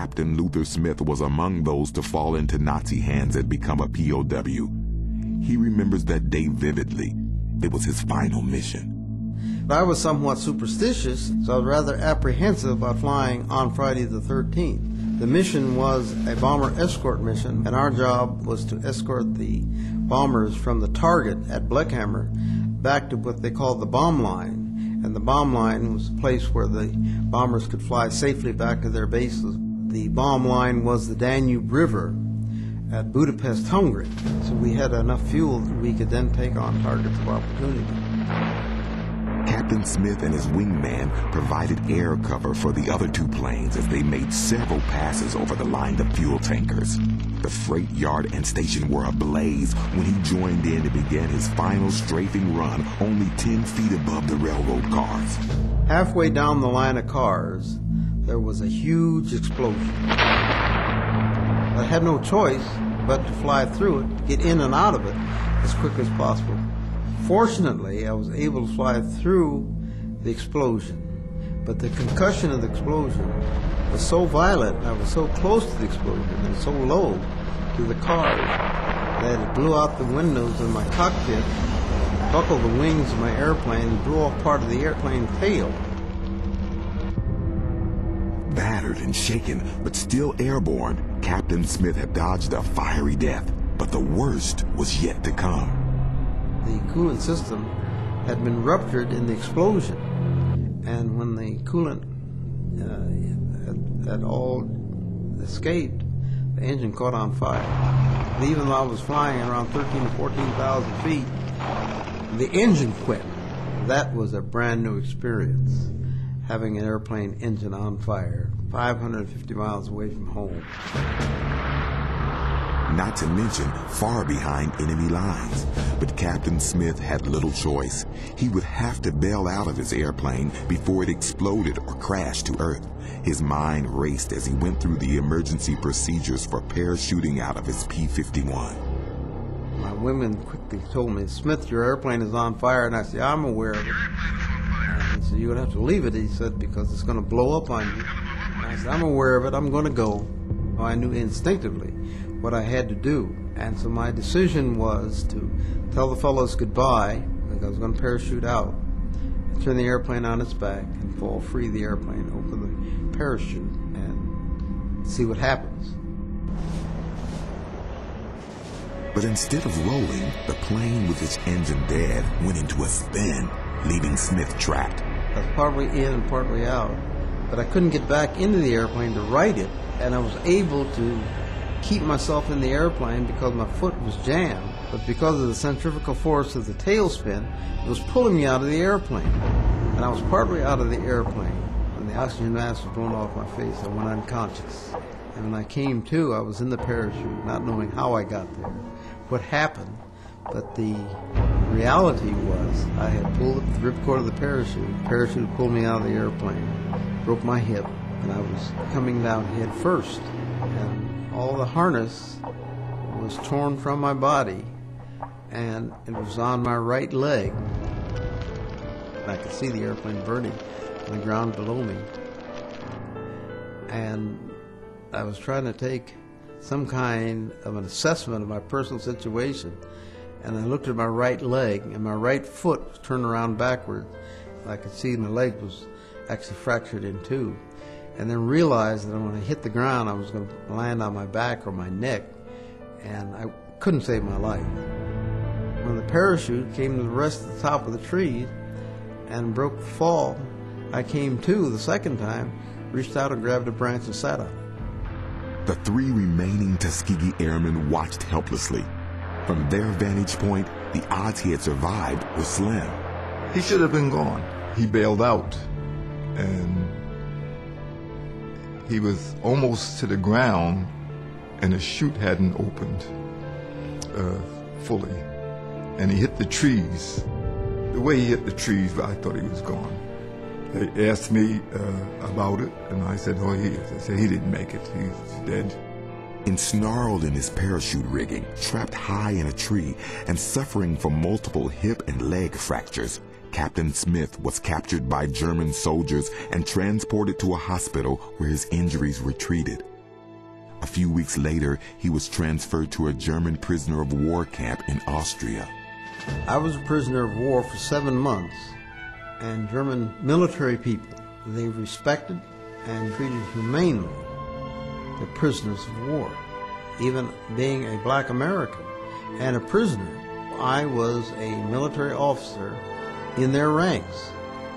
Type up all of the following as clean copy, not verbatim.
Captain Luther Smith was among those to fall into Nazi hands and become a POW. He remembers that day vividly. It was his final mission. I was somewhat superstitious, so I was rather apprehensive about flying on Friday the 13th. The mission was a bomber escort mission, and our job was to escort the bombers from the target at Bleckhammer back to what they called the bomb line. And the bomb line was a place where the bombers could fly safely back to their bases. The bomb line was the Danube River at Budapest, Hungary. So we had enough fuel that we could then take on targets of opportunity. Captain Smith and his wingman provided air cover for the other two planes as they made several passes over the line of fuel tankers. The freight yard and station were ablaze when he joined in and began his final strafing run only 10 feet above the railroad cars. Halfway down the line of cars, there was a huge explosion. I had no choice but to fly through it, get in and out of it as quick as possible. Fortunately, I was able to fly through the explosion, but the concussion of the explosion was so violent, and I was so close to the explosion and so low to the cars that it blew out the windows of my cockpit, buckled the wings of my airplane, and blew off part of the airplane tail. Battered and shaken, but still airborne, Captain Smith had dodged a fiery death, but the worst was yet to come. The coolant system had been ruptured in the explosion, and when the coolant had all escaped, the engine caught on fire. And even though I was flying around 13,000 to 14,000 feet, the engine quit. That was a brand new experience, having an airplane engine on fire, 550 miles away from home. Not to mention far behind enemy lines. But Captain Smith had little choice. He would have to bail out of his airplane before it exploded or crashed to Earth. His mind raced as he went through the emergency procedures for parachuting out of his P-51. My women quickly told me, "Smith, your airplane is on fire." And I said, "I'm aware of it." And he said, "You're going to have to leave it," he said, "because it's going to blow up on you." And I said, "I'm aware of it. I'm going to go." I knew instinctively what I had to do. And so my decision was to tell the fellows goodbye, because I was going to parachute out, and turn the airplane on its back and fall free of the airplane, open the parachute, and see what happens. But instead of rolling, the plane with its engine dead went into a spin, leaving Smith trapped. I was partly in and partly out, but I couldn't get back into the airplane to right it, and I was able to keep myself in the airplane because my foot was jammed, but because of the centrifugal force of the tailspin, it was pulling me out of the airplane. And I was partly out of the airplane. When the oxygen mask was blown off my face, I went unconscious. And when I came to, I was in the parachute, not knowing how I got there, what happened. But the reality was I had pulled the ripcord of the parachute pulled me out of the airplane, broke my hip, and I was coming down head first. And all the harness was torn from my body, and it was on my right leg. And I could see the airplane burning on the ground below me. And I was trying to take some kind of an assessment of my personal situation, and I looked at my right leg, and my right foot was turned around backwards. I could see my leg was actually fractured in two. And then realized that when I hit the ground, I was going to land on my back or my neck, and I couldn't save my life. When the parachute came to the rest of the top of the tree and broke the fall, I came to the second time, reached out and grabbed a branch and sat on it. The three remaining Tuskegee airmen watched helplessly. From their vantage point, the odds he had survived were slim. He should have been gone. He bailed out, and he was almost to the ground, and the chute hadn't opened fully. And he hit the trees. The way he hit the trees, I thought he was gone. They asked me about it, and I said, "Oh, he is." They said, "He didn't make it. He's dead." Ensnarled in his parachute rigging, trapped high in a tree, and suffering from multiple hip and leg fractures, Captain Smith was captured by German soldiers and transported to a hospital where his injuries were treated. A few weeks later, he was transferred to a German prisoner of war camp in Austria. I was a prisoner of war for 7 months, and German military people, they respected and treated humanely the prisoners of war. Even being a black American and a prisoner, I was a military officer in their ranks.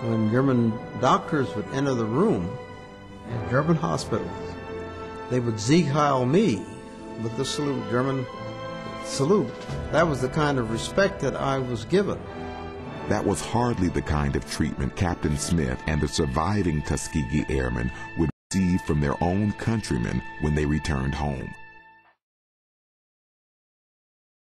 When German doctors would enter the room in German hospitals, they would Sieg Heil me with the salute, German salute. That was the kind of respect that I was given. That was hardly the kind of treatment Captain Smith and the surviving Tuskegee Airmen would receive from their own countrymen when they returned home.